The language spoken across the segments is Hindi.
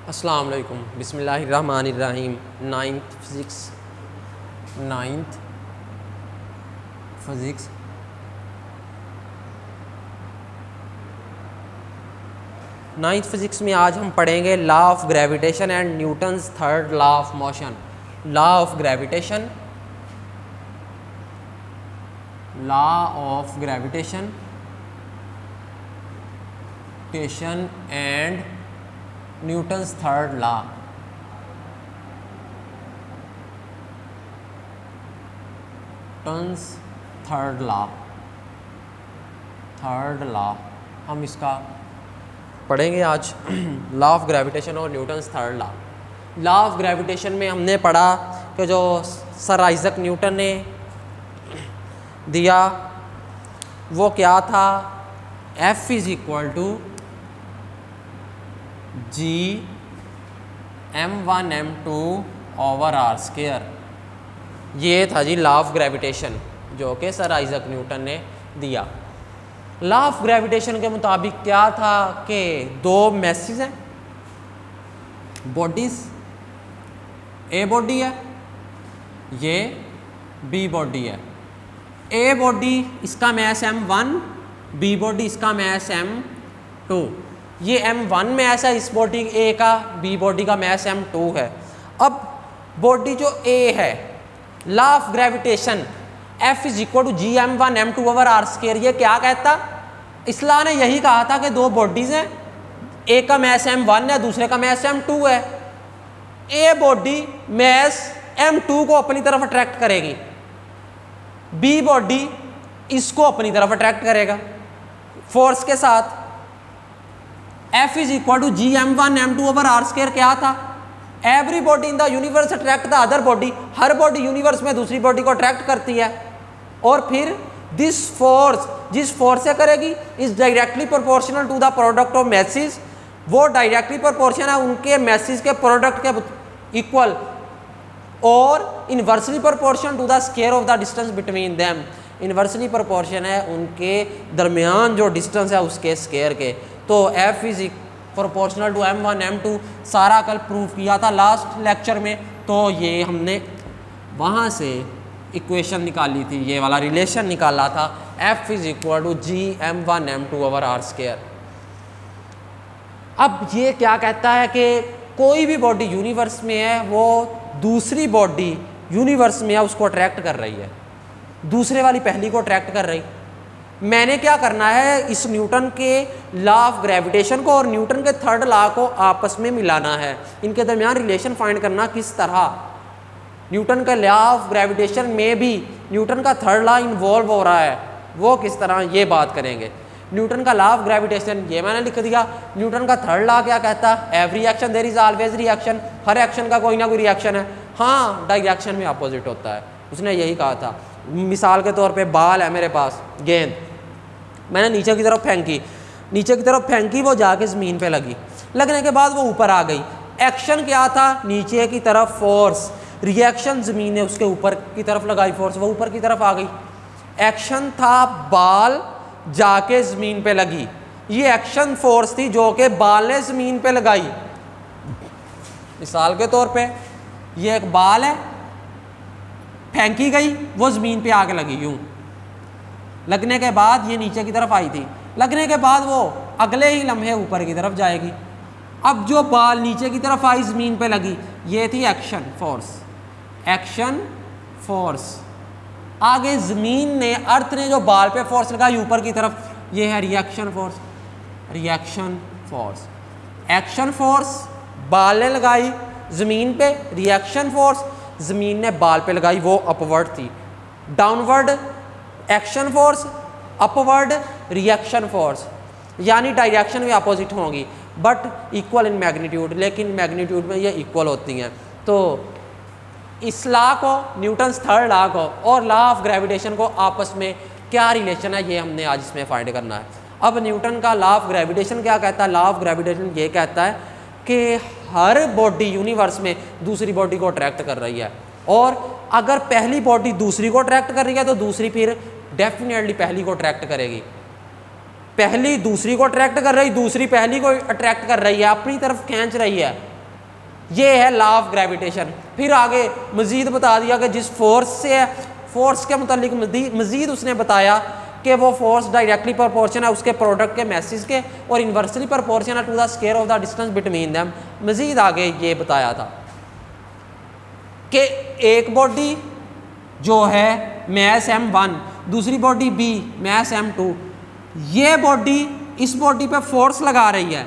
अस्सलाम वालेकुम, बिस्मिल्लाहिर्रहमानिर्रहीम। नाइन्थ फिज़िक्स में आज हम पढ़ेंगे law of gravitation and Newton's third law of motion. Law of gravitation and Newton's third law हम इसका पढ़ेंगे आज। लॉ ऑफ ग्रेविटेशन और Newton's third law of gravitation में हमने पढ़ा कि जो सर आइजक न्यूटन ने दिया वो क्या था, F is equal to G m1 m2 over R square. ये था जी लॉ ऑफ ग्रेविटेशन जो कि सर आइजक न्यूटन ने दिया। लॉ ऑफ ग्रेविटेशन के मुताबिक क्या था कि दो मैसेज हैं, बॉडीज, ए बॉडी है, ये बी बॉडी है। ए बॉडी इसका मैस m1, बी बॉडी इसका मैस m2। ये m1 मैस है इस बॉडी ए का, बी बॉडी का मैस m2 है। अब बॉडी जो ए है, law of gravitation F is equal to G m1 m2 over R square, ये क्या कहता, इस लॉ ने यही कहा था कि दो बॉडीज हैं, एक का मैस m1 है, दूसरे का मैस m2 है। ए बॉडी मैस m2 को अपनी तरफ अट्रैक्ट करेगी, बी बॉडी इसको अपनी तरफ अट्रैक्ट करेगा फोर्स के साथ। F is equal to G m1 m2 over R square क्या था, every body in the universe attract the other body, हर बॉडी यूनिवर्स में दूसरी बॉडी को अट्रैक्ट करती है। और फिर दिस फोर्स जिस फोर्स से करेगी is directly proportional to the product of masses, वो डायरेक्टली प्रोपोर्शन है उनके मैसेज के प्रोडक्ट के इक्वल, और inversely proportion to the square of the distance between them, inversely proportion है उनके दरमियान जो डिस्टेंस है उसके स्क्वायर के। तो F is proportional to m1 m2 सारा कल प्रूफ किया था लास्ट लेक्चर में। तो ये हमने वहाँ से इक्वेशन निकाली थी, ये वाला रिलेशन निकाला था, F is equal to G m1 m2 over R square. अब ये क्या कहता है कि कोई भी बॉडी यूनिवर्स में है वो दूसरी बॉडी यूनिवर्स में है उसको अट्रैक्ट कर रही है, दूसरे वाली पहली को अट्रैक्ट कर रही। मैंने क्या करना है, इस न्यूटन के लॉ ऑफ ग्रेविटेशन को और न्यूटन के थर्ड लॉ को आपस में मिलाना है, इनके दरमियान रिलेशन फाइंड करना किस तरह। न्यूटन का लॉ ऑफ ग्रेविटेशन में भी न्यूटन का थर्ड लॉ इन्वॉल्व हो रहा है, वो किस तरह, ये बात करेंगे। न्यूटन का लॉ ऑफ ग्रेविटेशन ये मैंने लिख दिया। न्यूटन का थर्ड लॉ क्या कहता है, every action there is always reaction, हर एक्शन का कोई ना कोई रिएक्शन है। हाँ, डायरेक्शन में अपोजिट होता है, उसने यही कहा था। मिसाल के तौर पे बाल है मेरे पास, गेंद मैंने नीचे की तरफ फेंकी, वो जाके ज़मीन पे लगी, लगने के बाद वो ऊपर आ गई। एक्शन क्या था, नीचे की तरफ फोर्स, रिएक्शन ज़मीन ने उसके ऊपर की तरफ लगाई फोर्स, वो ऊपर की तरफ आ गई। एक्शन था बाल जाके ज़मीन पे लगी, ये एक्शन फोर्स थी जो कि बाल ने ज़मीन पे लगाई। मिसाल के तौर पे ये एक बाल है, फेंकी गई, वो ज़मीन पे आके लगी, यूं लगने के बाद ये नीचे की तरफ आई थी, लगने के बाद वो अगले ही लम्हे ऊपर की तरफ जाएगी। अब जो बाल नीचे की तरफ आई ज़मीन पे लगी, ये थी एक्शन फोर्स। आगे ज़मीन ने, अर्थ ने जो बाल पे फोर्स लगाई ऊपर की तरफ, ये है रिएक्शन फोर्स। एक्शन फोर्स बाल ने लगाई ज़मीन पे, रिएक्शन फोर्स ज़मीन ने बाल पे लगाई, वो अपवर्ड थी। Downward action force, upward reaction force, यानी डायरेक्शन भी अपोजिट होंगी बट इक्वल इन मैग्नीट्यूड, लेकिन मैग्नीट्यूड में ये इक्वल होती हैं। तो इस लॉ को, न्यूटन्स थर्ड लॉ को और लॉ ऑफ ग्रेविटेशन को आपस में क्या रिलेशन है, ये हमने आज इसमें फाइंड करना है। अब न्यूटन का लॉ ऑफ ग्रेविटेशन क्या कहता है, लॉ ऑफ ग्रेविटेशन ये कहता है कि हर बॉडी यूनिवर्स में दूसरी बॉडी को अट्रैक्ट कर रही है, और अगर पहली बॉडी दूसरी को अट्रैक्ट कर रही है तो दूसरी फिर डेफिनेटली पहली को अट्रैक्ट करेगी। पहली दूसरी को अट्रैक्ट कर रही, दूसरी पहली को अट्रैक्ट कर रही है, अपनी तरफ खींच रही है, ये है लॉ ऑफ ग्रेविटेशन। फिर आगे मज़ीद बता दिया कि जिस फोर्स से है, फोर्स के मुतालिक मज़ीद उसने बताया कि वो फोर्स डायरेक्टली प्रोपोर्शन है उसके प्रोडक्ट के मैसेज के और इन्वर्सली प्रोपोर्शन है to the square of the distance between them. मज़ीद आगे ये बताया था कि एक बॉडी जो है मैस m1, दूसरी बॉडी B मैस m2, ये बॉडी इस बॉडी पे फोर्स लगा रही है।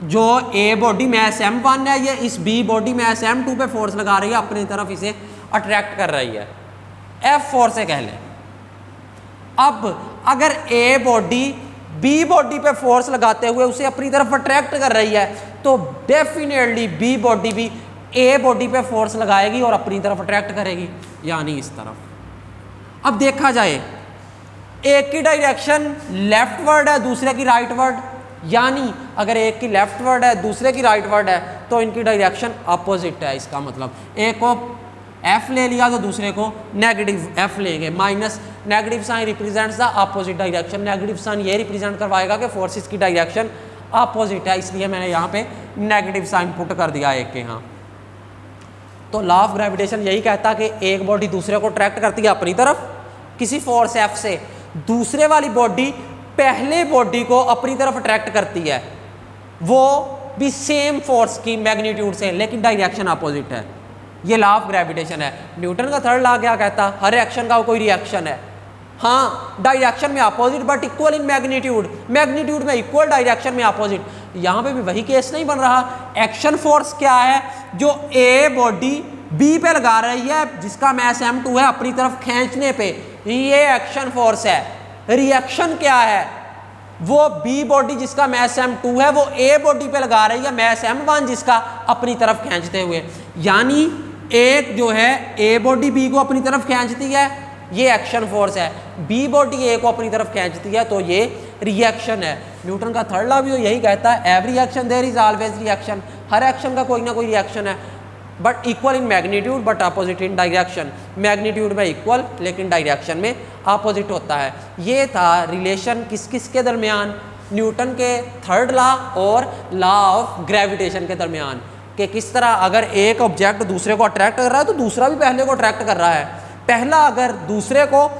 जो ए बॉडी मैस m1 है ये इस B बॉडी मैस m2 पे फोर्स लगा रही है, अपनी तरफ इसे अट्रैक्ट कर रही है, F फोर्स से कह लें। अब अगर ए बॉडी बी बॉडी पे फोर्स लगाते हुए उसे अपनी तरफ अट्रैक्ट कर रही है तो डेफिनेटली बी बॉडी भी ए बॉडी पे फोर्स लगाएगी और अपनी तरफ अट्रैक्ट करेगी, यानी इस तरफ। अब देखा जाए एक की डायरेक्शन लेफ्टवर्ड है दूसरे की राइटवर्ड, यानी अगर एक की लेफ्टवर्ड है दूसरे की राइटवर्ड है तो इनकी डायरेक्शन अपोजिट है। इसका मतलब एक को एफ ले लिया तो दूसरे को नेगेटिव एफ लेंगे। Minus negative sign represents the opposite direction, negative sign ये रिप्रेजेंट करवाएगा कि फोर्सेस की डायरेक्शन अपोजिट है, इसलिए मैंने यहाँ पे नेगेटिव साइन पुट कर दिया एक के यहाँ। तो लॉ ऑफ ग्रेविटेशन यही कहता कि एक बॉडी दूसरे को अट्रैक्ट करती है अपनी तरफ किसी फोर्स एफ से, दूसरे वाली बॉडी पहले बॉडी को अपनी तरफ अट्रैक्ट करती है, वो भी सेम फोर्स की मैग्नीट्यूड से, लेकिन डायरेक्शन अपोजिट है। ये लॉ ऑफ ग्रेविटेशन है। न्यूटन का थर्ड लॉ क्या कहता? हर एक्शन का कोई रिएक्शन है। हाँ, डायरेक्शन में opposite but equal in magnitude, magnitude में इक्वल, डायरेक्शन में अपोजिट। यहाँ पे भी वही केस नहीं बन रहा। एक्शन फोर्स क्या है? जो ए बॉडी बी पे लगा रही है जिसका मैस m2 है अपनी तरफ खींचने पे, ये एक्शन फोर्स है। रिएक्शन क्या है? वो बी बॉडी जिसका मैस m2 है वो ए बॉडी पे लगा रही है मैस m1 जिसका अपनी तरफ खींचते हुए, यानी एक जो है ए बॉडी बी को अपनी तरफ खींचती है, ये एक्शन फोर्स है। बी बॉडी ए को अपनी तरफ खींचती है तो ये रिएक्शन है। न्यूटन का थर्ड लॉ भी यही कहता है, every action there is always reaction. हर एक्शन का कोई ना कोई रिएक्शन है, but equal in magnitude but opposite in direction. Magnitude में इक्वल लेकिन डायरेक्शन में अपोजिट होता है। ये था रिलेशन किस किस के दरमियान? न्यूटन के थर्ड लॉ और लॉ ऑफ ग्रेविटेशन के दरमियान, कि किस तरह अगर एक ऑब्जेक्ट दूसरे को अट्रैक्ट कर रहा है तो दूसरा भी पहले को अट्रैक्ट कर रहा है। पहला अगर दूसरे को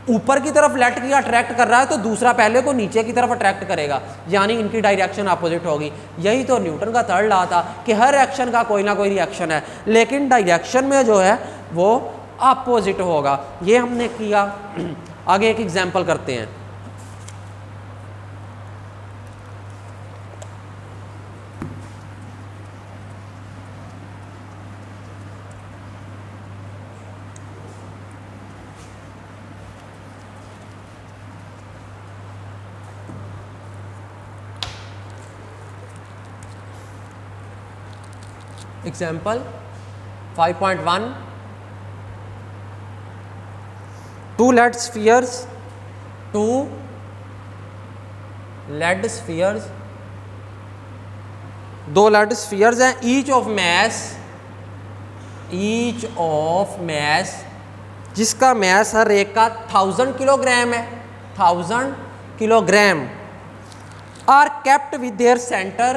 ऊपर की तरफ लेट किया अट्रैक्ट कर रहा है तो दूसरा पहले को नीचे की तरफ अट्रैक्ट करेगा, यानी इनकी डायरेक्शन अपोजिट होगी। यही तो न्यूटन का थर्ड लॉ था कि हर एक्शन का कोई ना कोई रिएक्शन है, लेकिन डायरेक्शन में जो है वो अपोजिट होगा। ये हमने किया। आगे एक एग्जांपल करते हैं। Example 5.1, two lead spheres, दो lead spheres हैं, each of mass जिसका mass हर एक का 1000 किलोग्राम है, 1000 kilogram, are kept with their center,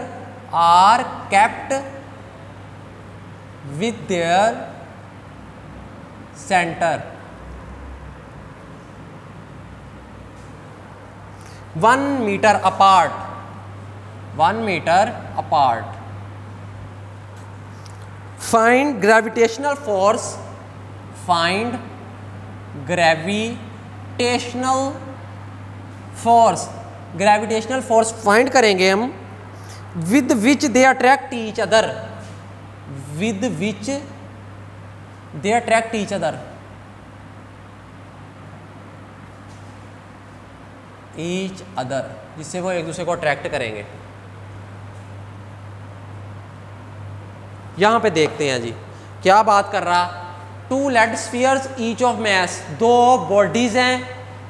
with their center 1 meter apart, 1 meter apart. Find gravitational force, find gravitational force, gravitational force find करेंगे हम, with which they attract each other, with which they attract each other, जिससे वो एक दूसरे को अट्रैक्ट करेंगे। यहां पे देखते हैं जी क्या बात कर रहा। Two lead spheres each of mass, दो बॉडीज हैं,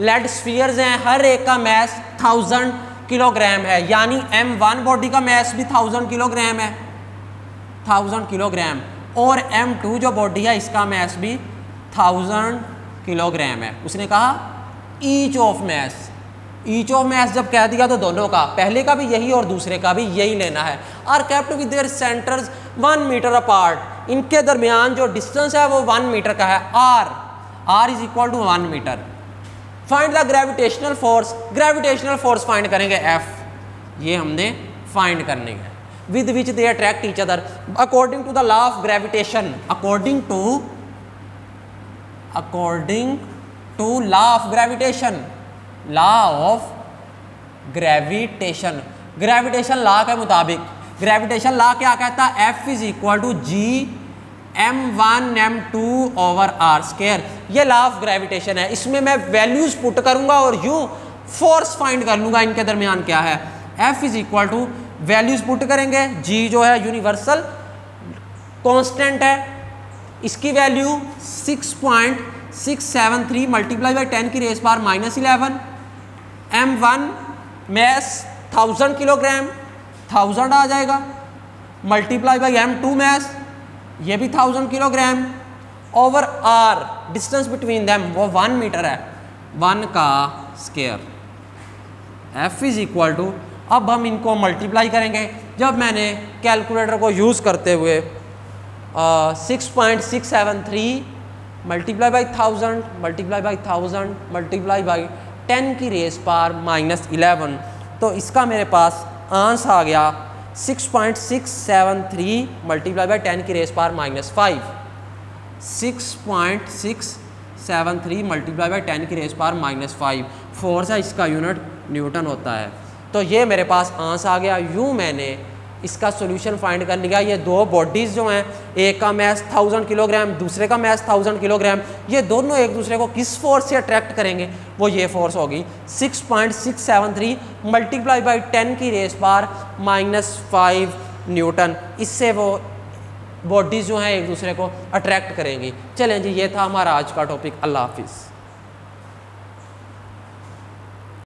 लेड स्फीयर्स हैं, हर एक का मैस 1000 किलोग्राम है, यानी m1 बॉडी का मैस भी 1000 किलोग्राम है, 1000 किलोग्राम, और m2 जो बॉडी है इसका मैस भी 1000 किलोग्राम है। उसने कहा each of mess, each of mess जब कह दिया तो दोनों का, पहले का भी यही और दूसरे का भी यही लेना है। Are kept with their centres 1 metre apart, इनके दरमियान जो डिस्टेंस है वो 1 मीटर का है। R is equal to 1 metre. Find the gravitational force, gravitational force find करेंगे एफ, ये हमने फाइंड करने है। With which they attract each other according to the law of gravitation, according to law of gravitation, law of gravitation, gravitation law के मुताबिक, ग्रेविटेशन लॉ क्या कहता है, F is equal to G m1 m2 over R square, ये लॉ ऑफ ग्रेविटेशन है। इसमें मैं वैल्यूज पुट करूंगा और यूं फोर्स फाइंड कर लूंगा इनके दरमियान क्या है। F is equal to values put करेंगे, जी जो है यूनिवर्सल कांस्टेंट है, इसकी वैल्यू 6.673 मल्टीप्लाई बाई 10 की raise power -11, m1 mass 1000 kilogram, 1000 आ जाएगा, मल्टीप्लाई बाई m2 मैस ये भी 1000 kilogram, over R distance between them वो 1 मीटर है, 1 का square. F is equal to, अब हम इनको मल्टीप्लाई करेंगे। जब मैंने कैलकुलेटर को यूज़ करते हुए 6.673 multiply by 1000 multiply by 1000 multiply by 10 की रेस पावर -11, तो इसका मेरे पास आंसर आ गया 6.673 मल्टीप्लाई बाई 10 की रेस पावर -5, 6.673 मल्टीप्लाई बाई 10 की रेस पावर -5, फोर्स है, इसका यूनिट न्यूटन होता है। तो ये मेरे पास आंसर आ गया। यूँ मैंने इसका सॉल्यूशन फाइंड कर लिया। ये दो बॉडीज़ जो हैं, एक का मैस 1000 किलोग्राम, दूसरे का मैस 1000 किलोग्राम, ये दोनों एक दूसरे को किस फोर्स से अट्रैक्ट करेंगे, वो ये फोर्स होगी 6.673 मल्टीप्लाई बाई 10 की रेस पावर -5 न्यूटन। इससे वो बॉडीज़ जो हैं एक दूसरे को अट्रैक्ट करेंगी। चलें जी, ये था हमारा आज का टॉपिक। अल्लाह हाफिज़।